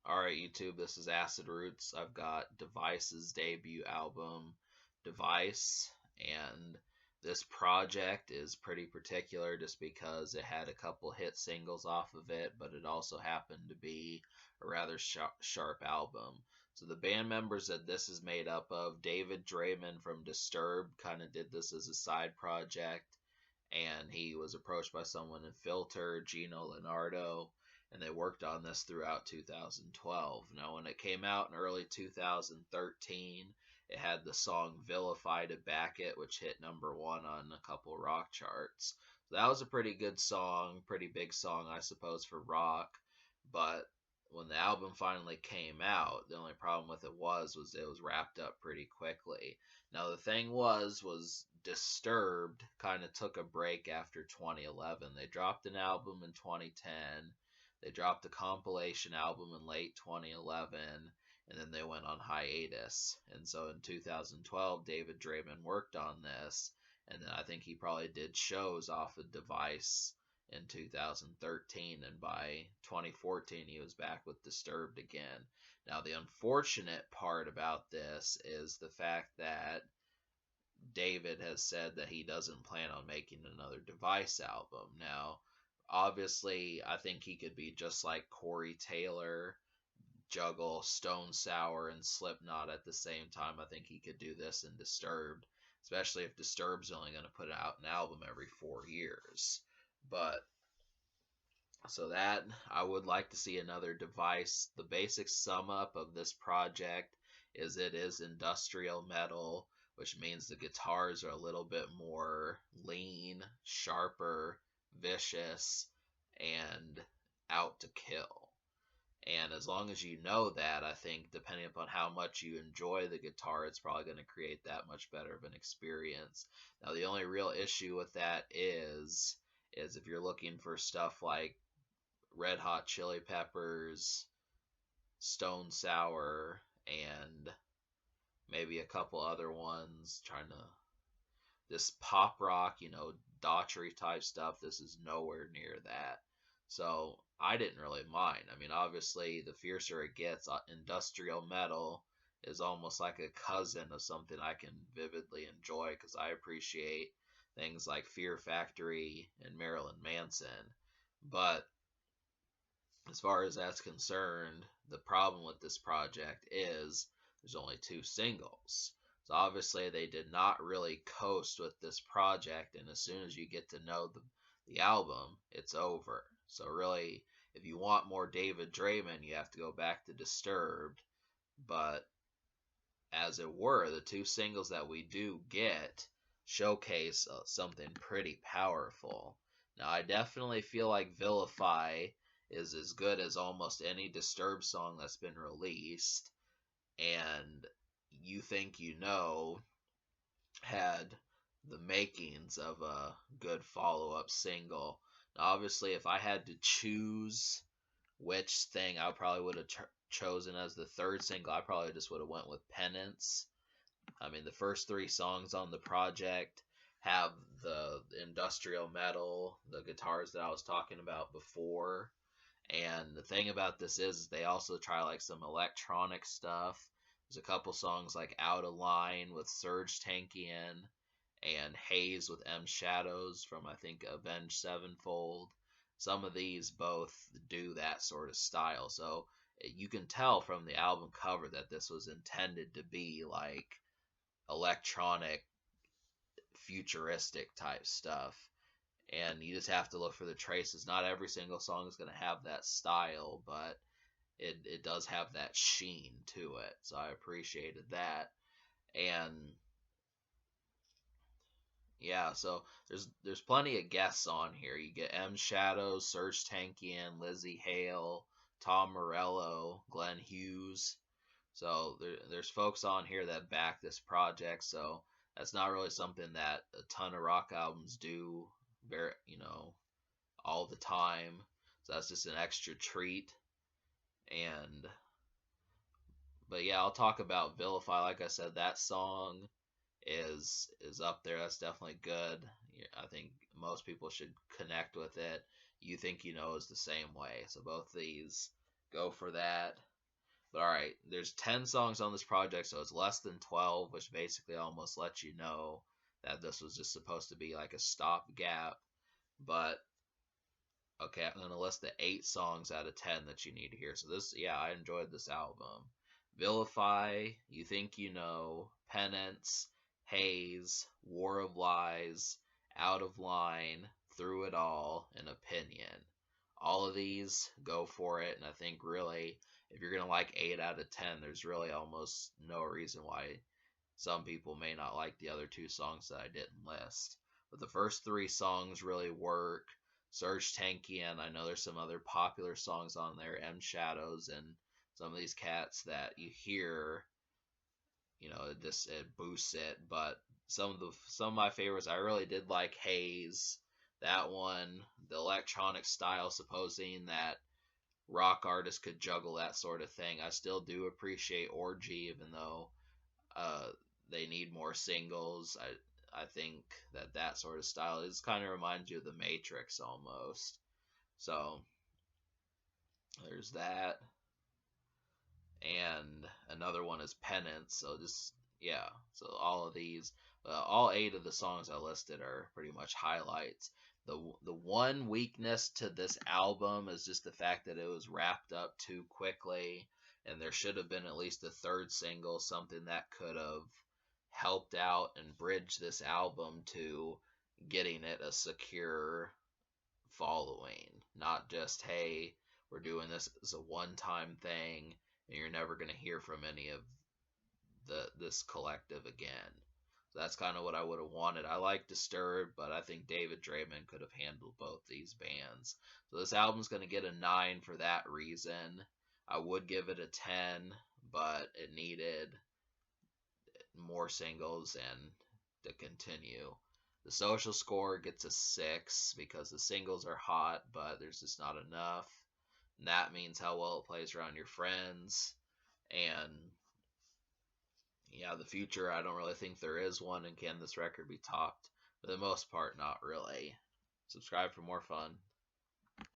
Alright, YouTube, this is Acid Roots. I've got Device's debut album, Device, and this project is pretty particular just because it had a couple hit singles off of it, but it also happened to be a rather sharp album. So the band members that this is made up of, David Draiman from Disturbed kind of did this as a side project, and he was approached by someone in Filter, Gino Leonardo, and they worked on this throughout 2012. Now, when it came out in early 2013, it had the song Vilify to back it, which hit #1 on a couple rock charts. So that was a pretty good song, pretty big song, I suppose, for rock. But when the album finally came out, the only problem with it was it was wrapped up pretty quickly. Now the thing was Disturbed kind of took a break after 2011. They dropped an album in 2010. They dropped a compilation album in late 2011, and then they went on hiatus. And so in 2012, David Draiman worked on this, and then I think he probably did shows off of Device in 2013, and by 2014 he was back with Disturbed again. Now the unfortunate part about this is the fact that David has said that he doesn't plan on making another Device album. Now, obviously, I think he could be just like Corey Taylor, juggle Stone Sour and Slipknot at the same time. I think he could do this in Disturbed, especially if Disturbed's only going to put out an album every 4 years. But so that I would like to see another Device. The basic sum up of this project is it is industrial metal, which means the guitars are a little bit more lean, sharper, vicious, and out to kill. And as long as you know that, I think depending upon how much you enjoy the guitar, it's probably going to create that much better of an experience. Now, the only real issue with that is if you're looking for stuff like Red Hot Chili Peppers, Stone Sour, and maybe a couple other ones, trying to this pop rock, Daughtry type stuff. This is nowhere near that. So I didn't really mind. I mean, obviously, the fiercer it gets, industrial metal is almost like a cousin of something I can vividly enjoy because I appreciate things like Fear Factory and Marilyn Manson. But as far as that's concerned, the problem with this project is there's only two singles. So obviously they did not really coast with this project, and as soon as you get to know the album, it's over. So really, if you want more David Draiman, you have to go back to Disturbed. But as it were, the two singles that we do get showcase something pretty powerful. Now, I definitely feel like Vilify is as good as almost any Disturbed song that's been released, and You Think You Know had the makings of a good follow-up single. Now, obviously, if I had to choose which thing I probably would have chosen as the third single, I probably just would have went with Penance. I mean, the first three songs on the project have the industrial metal, the guitars that I was talking about before. And the thing about this is they also try like some electronic stuff. There's a couple songs like Out of Line with Serj Tankian and Haze with M Shadows from I think Avenged Sevenfold. Some of these both do that sort of style. So you can tell from the album cover that this was intended to be like electronic, futuristic type stuff. And you just have to look for the traces. Not every single song is going to have that style, but it does have that sheen to it. So I appreciated that. And yeah, so there's plenty of guests on here. You get M Shadows, Serj Tankian, Lizzie Hale, Tom Morello, Glenn Hughes. So there's folks on here that back this project. So that's not really something that a ton of rock albums do very, all the time. So that's just an extra treat. And but yeah, I'll talk about Vilify. Like I said, that song is up there. That's definitely good. I think most people should connect with it. You Think You Know is the same way. So both these go for that. But alright, there's 10 songs on this project, so it's less than 12, which basically almost lets you know that this was just supposed to be like a stopgap. But okay, I'm gonna list the 8 songs out of 10 that you need to hear. So this, yeah, I enjoyed this album. Vilify, You Think You Know, Penance, Haze, War of Lies, Out of Line, Through It All, and Opinion. All of these, go for it. And I think really, if you're gonna like 8 out of 10, there's really almost no reason why some people may not like the other 2 songs that I didn't list. But the first 3 songs really work. Serj Tankian, I know there's some other popular songs on there, M Shadows, and some of these cats that you hear, it boosts it. But some of my favorites, I really did like Haze, that one, the electronic style, supposing that rock artists could juggle that sort of thing. I still do appreciate Orgy, even though uh, they need more singles. I think that sort of style is kind of reminds you of the Matrix almost. So there's that, and another one is Penance. So just yeah, so all of these, all 8 of the songs I listed are pretty much highlights. The one weakness to this album is just the fact that it was wrapped up too quickly, and there should have been at least a third single, something that could have helped out and bridged this album to getting it a secure following. Not just, hey, we're doing this as a one-time thing and you're never going to hear from any of this collective again. So that's kind of what I would have wanted. I like Disturbed, but I think David Draymond could have handled both these bands. So this album's going to get a 9 for that reason. I would give it a 10, but it needed more singles and to continue. The social score gets a 6 because the singles are hot, but there's just not enough. And that means how well it plays around your friends. And yeah, the future, I don't really think there is one. And can this record be topped? For the most part, not really. Subscribe for more fun.